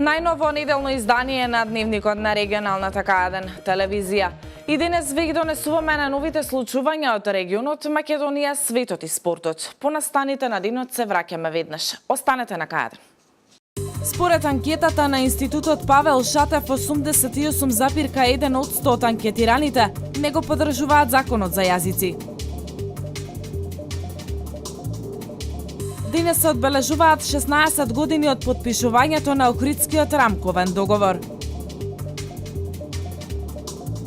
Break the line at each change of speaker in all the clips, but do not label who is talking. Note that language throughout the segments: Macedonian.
Најново неделно издание на Дневникот на регионалната К1 телевизија. И денес ве ги донесуваме на новите случувања од регионот Македонија, светот и спортот. По настаните на денот се враќаме веднаш. Останете на К1. Според анкетата на Институтот Павел Шатев, 88,1% од анкетираните не го поддржуваат законот за јазици. Денес се одбележуваат 16 години од потпишувањето на Охридскиот рамковен договор.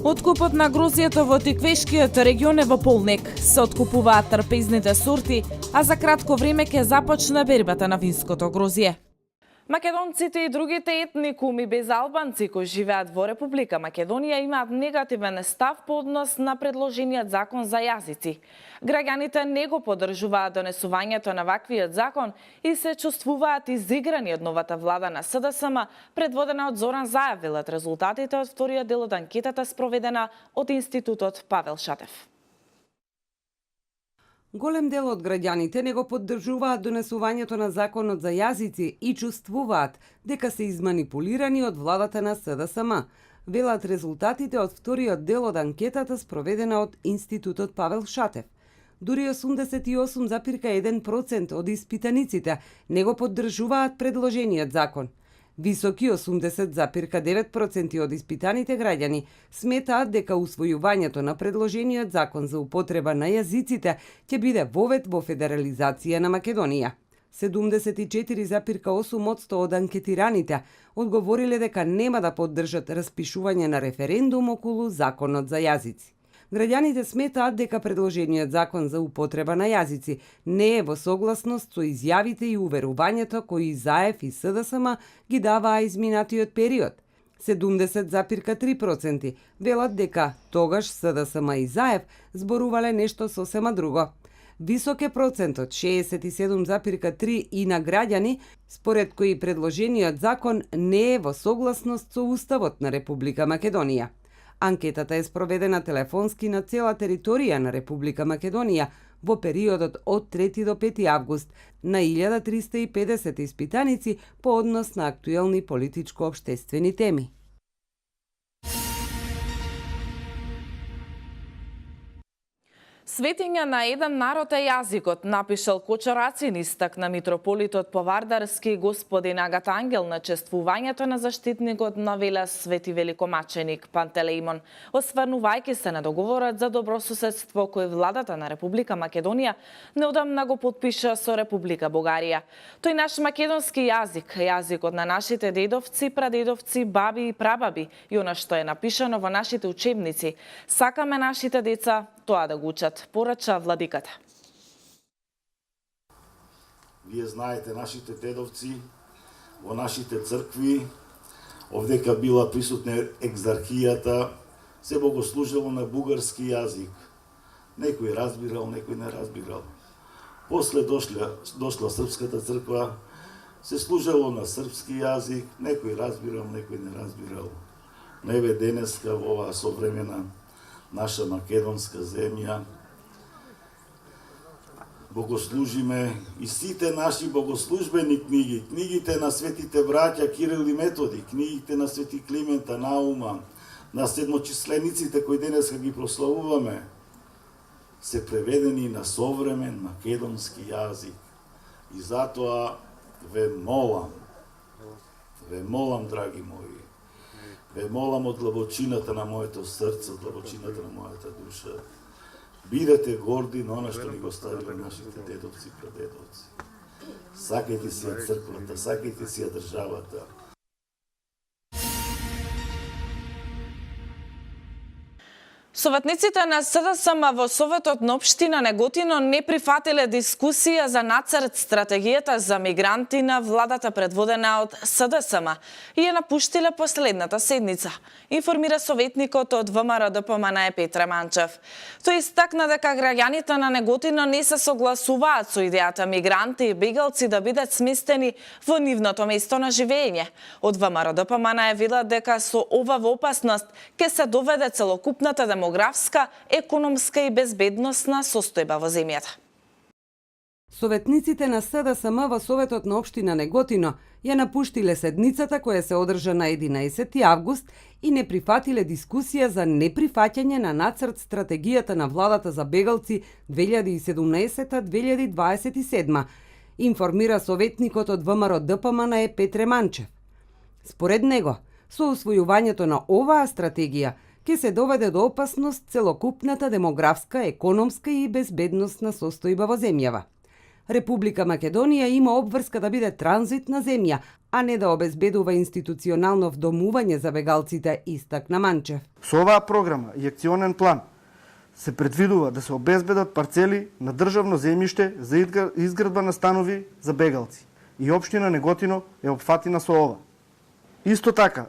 Откупот на грозјето во Тиквешкиот регион е во полнек. Се откупуваат трпезните сорти, а за кратко време ќе започне бербата на винското грозје. Македонците и другите етникуми без албанци кои живеат во Република Македонија имаат негативен став по однос на предложениот закон за јазици. Граѓаните не го поддржуваат донесувањето на ваквиот закон и се чувствуваат изиграни од новата влада на СДСМ, предводена од Зоран Заев, велат резултатите од вториот дел од анкетата спроведена од Институтот Павел Шатев.
Голем дел од граѓаните не го поддржуваат донесувањето на законот за јазици и чувствуваат дека се изманипулирани од владата на СДСМ, велат резултатите од вториот дел од анкетата спроведена од Институтот Павел Шатев. Дури 88,1% од испитаниците не го поддржуваат предложениот закон. Високи 80,9% од испитаните граѓани сметаат дека усвојувањето на предложениот закон за употреба на јазиците ќе биде вовед во федерализација на Македонија. 74,8% од анкетираните одговориле дека нема да поддржат распишување на референдум околу законот за јазици. Граѓаните сметаат дека предложениот закон за употреба на јазици не е во согласност со изјавите и уверувањето кои Заев и СДСМ ги даваа изминатиот период. 70,3% велат дека тогаш СДСМ и Заев зборувале нешто сосема друго. Висок е процентот, 67,3% и на граѓани, според кои предложениот закон не е во согласност со Уставот на Република Македонија. Анкетата е спроведена телефонски на цела територија на Република Македонија во периодот од 3 до 5 август на 1350 испитаници по однос на актуелни политичко-општествени теми.
Светиња на еден народ е јазикот, напишал Кочарацин, истакна митрополитот Повардарски господин Агат Ангел на чествувањето на заштитникот на Велес Свети Великомаченик Пантелеимон, осврнувајќи се на договорот за добрососедство кој владата на Република Македонија неодамна го подпиша со Република Бугарија. Тој наш македонски јазик, јазикот на нашите дедовци, прадедовци, баби и прабаби и она што е напишано во нашите учебници. Сакаме нашите деца тоа да го учат, порача владиката.
Вие знаете нашите дедовци во нашите цркви, овдека била присутна екзархијата, се богослужело на бугарски јазик. Некој разбирал, некој не разбирал. После дошла српската црква, се служело на српски јазик, некој разбирал, некој не разбирал. Но еве денеска во оваа современа наша македонска земја богослужиме и сите наши богослужбени книги, книгите на светите браќа Кирил и Методи, книгите на свети Климента, Наума, на седмочислениците кои денеска ги прославуваме, се преведени на современ македонски јазик. И затоа ве молам, драги мои, ве молам од длабочината на моето срце, од длабочината на мојата душа, бидете горди на она што ни го ставиле нашите дедовци и прадедовци. Сакајте си ја црквата, сакајте си ја државата.
Советниците на СДСМ во Советот на Општина Неготино не прифатиле дискусија за нацрт стратегијата за мигранти на владата предводена од СДСМ и ја напуштиле последната седница, информира советникот од ВМРО ДПМН Петре Манчев. Тој истакна дека граѓаните на Неготино не се согласуваат со идејата мигранти и бегалци да бидат сместени во нивното место на живење. Од ВМРО ДПМН велат дека со ова во опасност ќе се доведе целокупната демографска, економска и безбедносна состојба во земјата.
Советниците на СДСМ во Советот на општина Неготино ја напуштиле седницата која се одржа на 11 август и не прифатиле дискусија за неприфаќање на нацрт стратегијата на владата за бегалци 2017-2027, информира советникот од ВМРО ДПМН Петре Манчев. Според него, со усвојувањето на оваа стратегија ќе се доведе до опасност целокупната демографска, економска и безбедносна состојба во земјава. Република Македонија има обврска да биде транзитна земја, а не да обезбедува институционално вдомување за бегалците, истакна Манчев.
Со оваа програма и акционен план се предвидува да се обезбедат парцели на државно земјиште за изградба на станови за бегалци. И општина Неготино е опфатена со ова. Исто така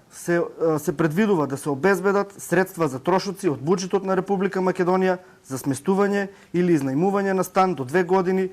се предвидува да се обезбедат средства за трошоци од буџетот на Република Македонија за сместување или изнајмување на стан до 2 години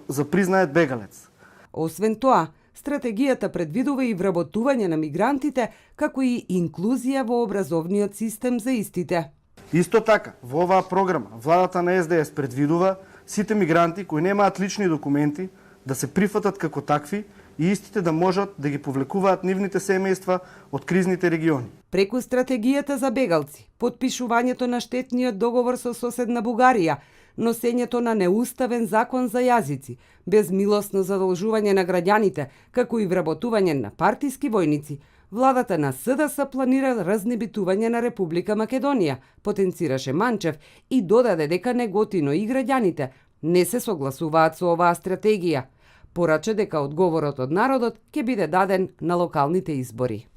за признает бегалец.
Освен тоа, стратегијата предвидува и вработување на мигрантите, како и инклузија во образовниот систем за истите.
Исто така, во оваа програма, владата на СДС предвидува сите мигранти кои немаат лични документи да се прифатат како такви и истите да можат да ги повлекуваат нивните семејства од кризните региони.
Преку стратегијата за бегалци, подпишувањето на штетниот договор со соседна Бугарија, носењето на неуставен закон за јазици, безмилосно задолжување на граѓаните, како и вработување на партиски војници, владата на СДС планира разнебитување на Република Македонија, потенцираше Манчев и додаде дека Неготино и граѓаните не се согласуваат со оваа стратегија. Порача дека одговорот од народот ќе биде даден на локалните избори.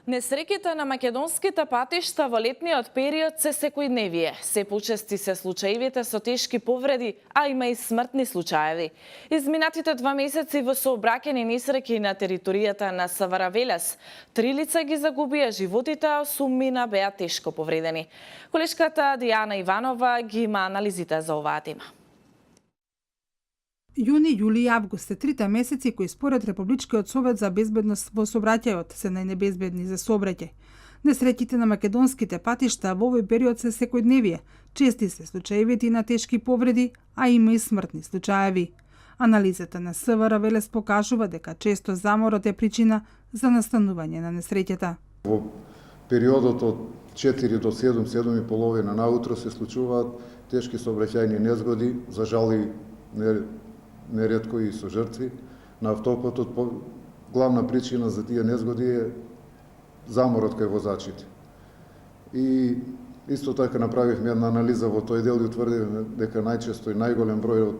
Несреќите на македонските патишта во летниот период се секојдневие. Се почести се случаевите со тешки повреди, а има и смртни случаеви. Изминатите 2 месеци во сообраќајни несреќи на територијата на СВР Велес, 3 лица ги загубија животите, а 8 беа тешко повредени. Колешката Дијана Иванова ги има анализите за оваа тема.
Јуни, јули и август се 3 месеци кои според Републичкиот совет за безбедност во сообраќајот се најнебезбедни за сообраќај. Несреќите на македонските патишта во овој период се секојдневие. Чести се случаевите на тешки повреди, а има и смртни случаеви. Анализата на СВР Велес покажува дека често заморот е причина за настанување на несреќата.
Во периодот од 4 до 7, 7:30 наутро се случуваат тешки сообраќајни незгоди, за жал и неретко и со жртви на автопатот. Главна причина за тие незгоди е заморот кај возачите. И исто така направивме една анализа во тој дел и утврдивме дека најчесто и најголем број од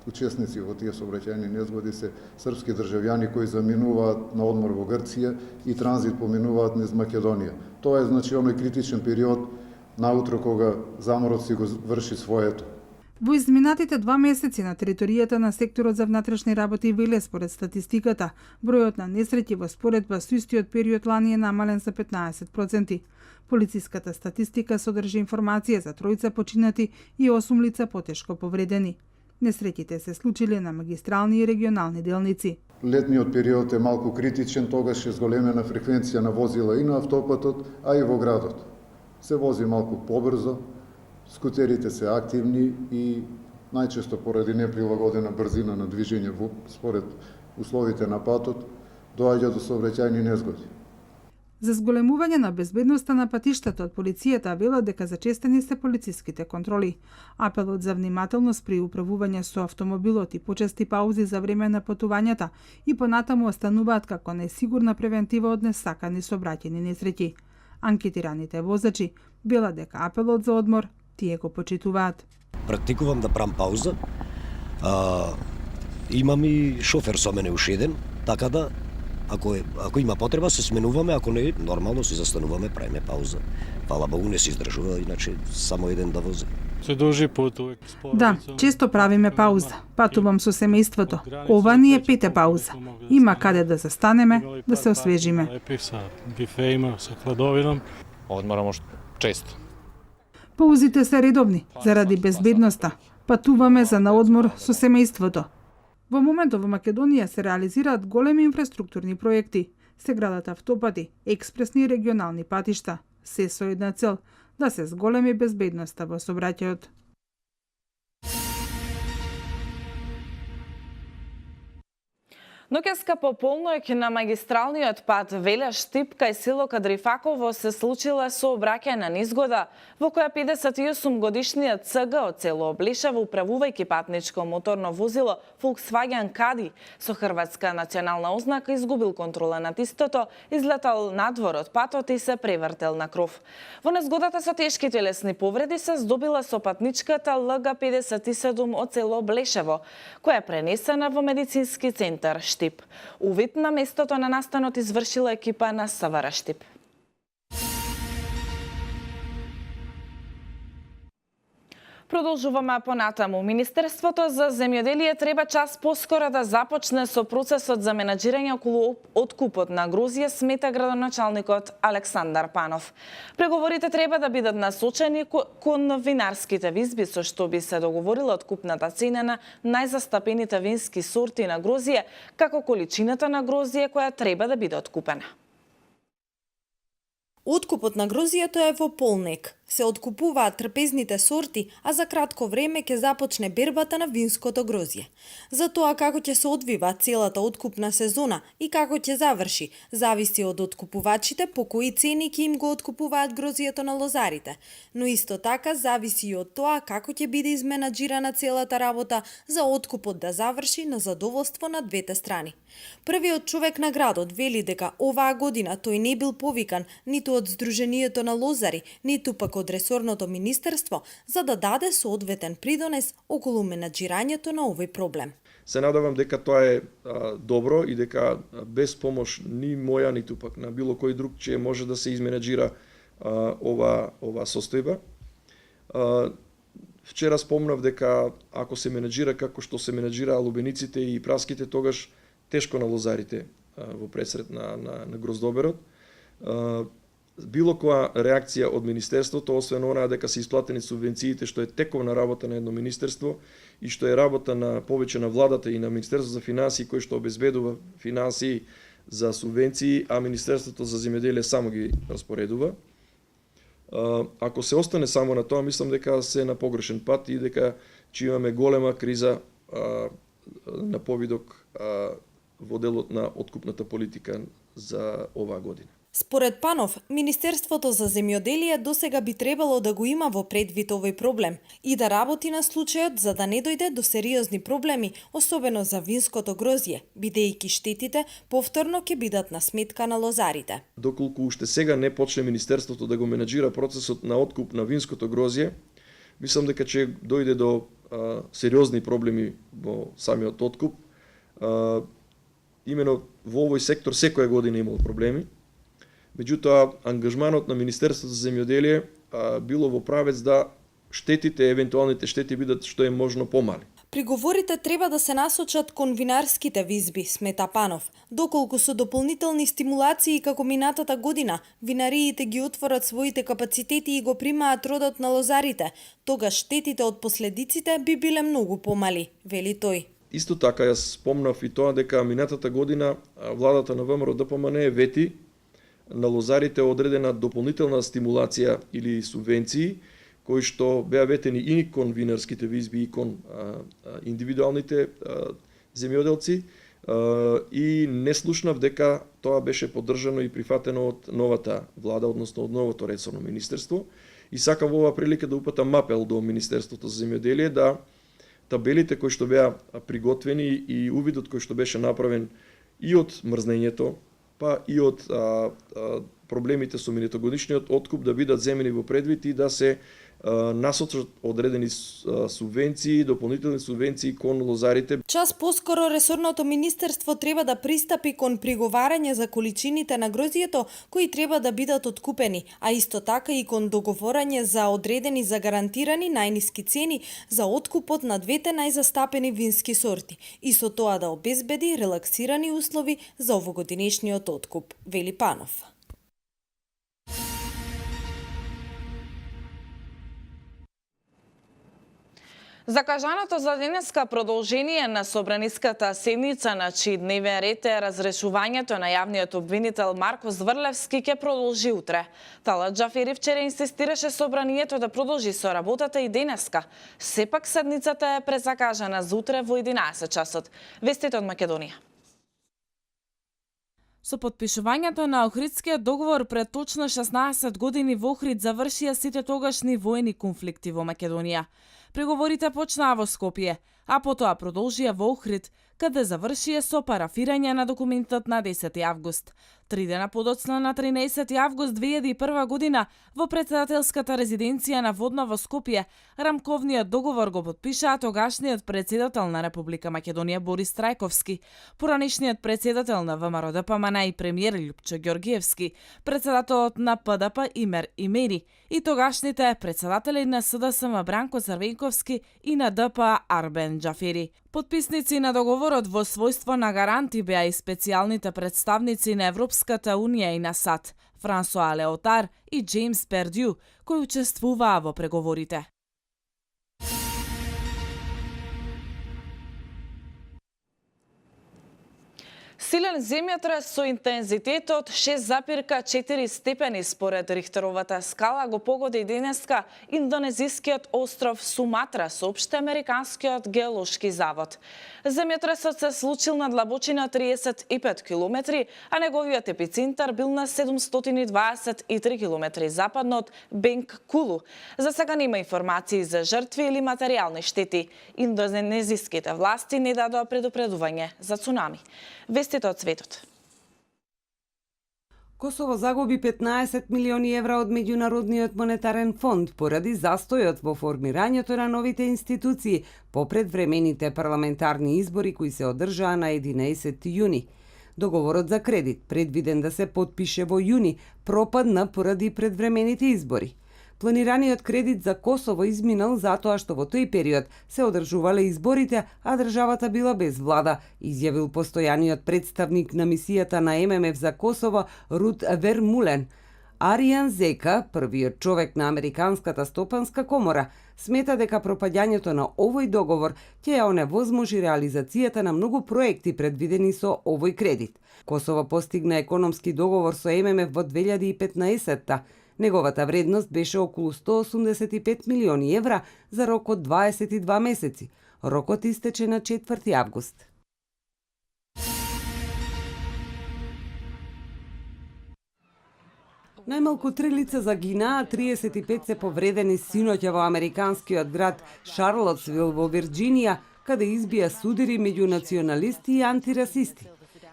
учесници во тие сообраќајни незгоди се српски државјани кои заминуваат на одмор во Грција и транзит поминуваат низ Македонија. Тоа е значи оној критичен период наутро кога заморот си го врши своето.
Во изминатите 2 месеци на територијата на секторот за внатрешни работи Велес, според статистиката, бројот на несреќи во споредба со истиот период лани е намален за 15%. Полициската статистика содржи информација за 3 починати и 8 лица потешко повредени. Несреќите се случиле на магистрални и регионални делници.
Летниот период е малку критичен, тогаш е зголемена фреквенција на возила и на автопатот, а и во градот. Се вози малку побрзо, скутерите се активни и најчесто поради неприлагодена брзина на движење според условите на патот, доаѓа до сообраќајни незгоди.
За зголемување на безбедноста на патиштата од полицијата велат дека зачестени се полициските контроли. Апелот за внимателност при управување со автомобилот и почести паузи за време на патувањата и понатаму остануваат како најсигурна превентива од несакани сообраќајни несреќи. Анкетираните возачи велат дека апелот за одмор тие го почитуваат.
Практикувам да правам пауза. Имам и шофер со мене уште еден, така да ако има потреба се сменуваме, ако не, нормално си застануваме, правиме пауза. Фала Богу не се издржува, иначе само еден да вози.
Се дужи пат увек споровица.
Да, често правиме пауза. Патувам со семејството. Ова ни е 5-та пауза. Има каде да застанеме, да се освежиме.
Лепи са бифеима, со хладовином.
Одмарам често.
Паузите се редовни, заради безбедноста. Патуваме за на одмор со семејството. Во моментот во Македонија се реализираат големи инфраструктурни проекти. Се градат автопати, експресни и регионални патишта. Се со една цел да се зголеми безбедноста во сообраќајот.
Ноќеска по полноќ на магистралниот пат Велја-Штип кај село Кадрифаково се случила сообраќајна незгода во која 58-годишниот ЦГ од село Облешево, управувајќи патничко моторно возило Volkswagen Caddy со хрватска национална ознака, изгубил контрола над истото, излетал надвор од патот и се превртел на кров. Во незгодата со тешки телесни повреди се здобила со патничката ЛГ-57 од село Облешево, која е пренесена во медицински центар Штип. Увид на местото на настанот извршила екипа на СВР Штип. Продолжуваме понатаму. Министерството за земјоделие треба час поскоро да започне со процесот за менаџирање околу откупот на грозје, смета градоначалникот Александар Панов. Преговорите треба да бидат насочени кон винарските визби, со што би се договорила откупната цена на најзастапените вински сорти на грозје, како количината на грозје која треба да биде откупена.
Откупот на грозијето е во полнек. Се откупуваат трпезните сорти, а за кратко време ќе започне бербата на винското грозје. За тоа како ќе се одвива целата откупна сезона и како ќе заврши, зависи од откупувачите по кои цени ќе им го откупуваат грозијето на лозарите. Но исто така зависи и од тоа како ќе биде изменаџирана целата работа за откупот да заврши на задоволство на двете страни. Првиот човек на градот вели дека оваа година тој не бил повикан ниту од Сдруженијето на лозари, ниту пак од ресорното министерство, за да даде соодветен придонес околу менаџирањето на овој проблем.
Се надевам дека тоа е добро и дека без помош ни моја, ниту пак на било кој друг че може да се изменаџира ова состојба. Вчера спомнав дека ако се менаџира како што се менаџираа лубениците и праските, тогаш тешко на лозарите во пресред на гроздоберот. Било која реакција од министерството, освен онаа дека се исплатени субвенциите, што е тековна работа на едно министерство и што е работа на повеќе на владата и на Министерството за финансии, кој што обезбедува финансии за субвенции, а Министерството за земјоделие само ги распоредува. Ако се остане само на тоа, мислам дека се на погрешен пат и дека ќе имаме голема криза на повидок во делот на откупната политика за оваа година.
Според Панов, Министерството за земјоделие досега би требало да го има во предвид овој проблем и да работи на случајот за да не дојде до сериозни проблеми, особено за винското грозје, бидејќи штетите повторно ќе бидат на сметка на лозарите.
Доколку уште сега не почне Министерството да го менаџира процесот на откуп на винското грозје, мислам дека ќе дојде до сериозни проблеми во самиот откуп. Имено во овој сектор секоја година имало проблеми. Меѓутоа, ангажманот на Министерството за земјоделие било во правец да штетите, евентуалните штети бидат што е можно помали.
Приговорите треба да се насочат кон винарските визби, смета Панов. Доколку со дополнителни стимулации како минатата година, винариите ги отворат своите капацитети и го примаат родот на лозарите, тогаш штетите од последиците би биле многу помали, вели тој.
Исто така, јас спомнав и тоа дека минатата година владата на ВМРО ДПМН вети на лозарите одредена дополнителна стимулација или субвенции, кои што беа ветени и кон винарските визби и кон индивидуалните земјоделци, и не слушнав дека тоа беше поддржано и прифатено од новата влада, односно од новото ресорно министерство. И сакам во оваа прилика да упатам апел до Министерството за земјоделие да табелите кои што беа приготвени и увидот кој што беше направен и од мрзнењето, па и од проблемите со минатогодишниот откуп да бидат земени во предвид и да се насочат одредени субвенции, дополнителни субвенции кон лозарите.
Час поскоро ресорното министерство треба да пристапи кон приговарање за количините на грозието кои треба да бидат откупени, а исто така и кон договорање за одредени за гарантирани најниски цени за откупот на двете најзастапени вински сорти и со тоа да обезбеди релаксирани услови за овогодинешниот откуп, вели Панов.
Закажаното за денеска продолжение на собраниската седница на чиј дневен ред е разрешувањето на јавниот обвинител Марко Зврлевски ќе продолжи утре. Талат Џафери вчера инсистираше собранието да продолжи со работата и денеска. Сепак седницата е презакажана за утре во 11 часот. Вестите од Македонија. Со подпишувањето на Охридскиот договор пред точно 16 години во Охрид завршија сите тогашни воени конфликти во Македонија. Преговорите почнаа во Скопје, а потоа продолжија во Охрид, каде завршија со парафирање на документот на 10 август. 3 дена подоцна на 13 август 2001 година во председателската резиденција на Водна во Скопје, рамковниот договор го подпишаа тогашниот председател на Република Македонија Борис Трајковски, поранешниот председател на ВМРО ДПМН и премиер Љупчо Ѓоргиевски, председателот на ПДП Имер Имери и тогашните председатели на СДСМ Бранко Црвенковски и на ДПА Арбен Џафери. Потписници на договорот во својство на гаранти беа и специјалните представници на Европската Унија и на САД, Франсоа Леотар и Джеймс Пердју, кои учествуваа во преговорите. Силен земјотрес со интензитет од 6,4 степени според Рихтеровата скала го погоди денеска индонезискиот остров Суматра, соопшти Американскиот геолошки завод. Земјотресот се случил на длабочина 35 км, а неговиот епицентар бил на 723 км западно од Бенккулу. За сега нема информации за жртви или материјални штети. Индонезиските власти не дадоа предупредување за цунами. Вестите од светот.
Косово загуби 15 милиони евра од Меѓународниот монетарен фонд поради застојот во формирањето на новите институции по предвремените парламентарни избори кои се одржаа на 11 јуни. Договорот за кредит, предвиден да се подпише во јуни, пропадна поради предвремените избори. Планираниот кредит за Косово изминал затоа што во тој период се одржувале изборите, а државата била без влада, изјавил постојаниот представник на мисијата на ММФ за Косово Рут Вермулен. Аријан Зека, првиот човек на Американската стопанска комора, смета дека пропаѓањето на овој договор ќе ја оневозможи реализацијата на многу проекти предвидени со овој кредит. Косово постигна економски договор со ММФ во 2015-та. Неговата вредност беше околу 185 милиони евра за рок од 22 месеци. Рокот истече на 4 август. Најмалку 3 лица загинаа, 35 се повредени синоќа во американскиот град Шарлотсвил во Вирџинија, каде избија судири меѓу националисти и антирасисти.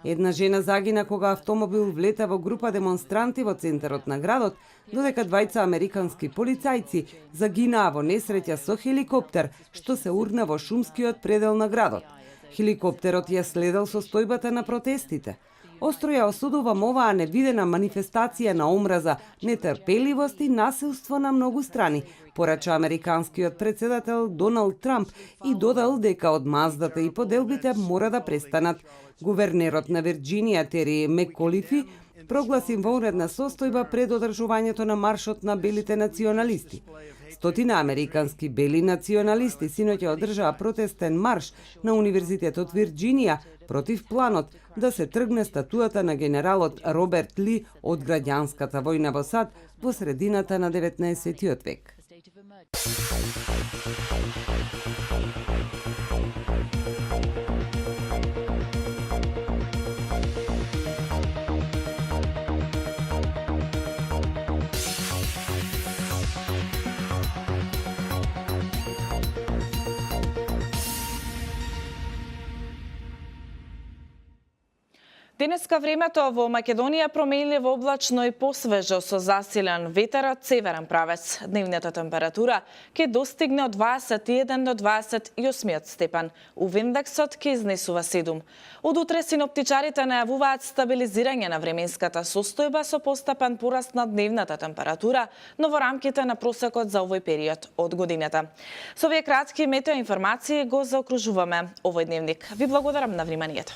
Една жена загина кога автомобил влета во група демонстранти во центарот на градот, додека двајца американски полицајци загинаа во несреќа со хеликоптер, што се урна во шумскиот предел на градот. Хеликоптерот ја следел состојбата на протестите. Остро ја осудувам оваа невидена манифестација на омраза, нетрпеливост и насилство на многу страни, порача американскиот председател Доналд Трамп и додал дека одмаздата и поделбите мора да престанат. Гувернерот на Вирџинија Тери Меколифи прогласи вонредна состојба пред одржувањето на маршот на белите националисти. Стотина американски бели националисти синоќа одржаа протестен марш на Универзитетот Вирџинија против планот да се тргне статуата на генералот Роберт Ли од граѓанската војна во САД во средината на 19 век.
Денеска времето во Македонија променливо облачно и посвежо со засилен ветер од северен правец. Дневната температура ќе достигне од 21 до 28 степен. Индексот ќе изнесува 7. Од утре синоптичарите најавуваат стабилизирање на временската состојба со постепен пораст на дневната температура, но во рамките на просекот за овој период од годината. Со овие кратки метеоинформации го заокружуваме овој дневник. Ви благодарам на вниманието.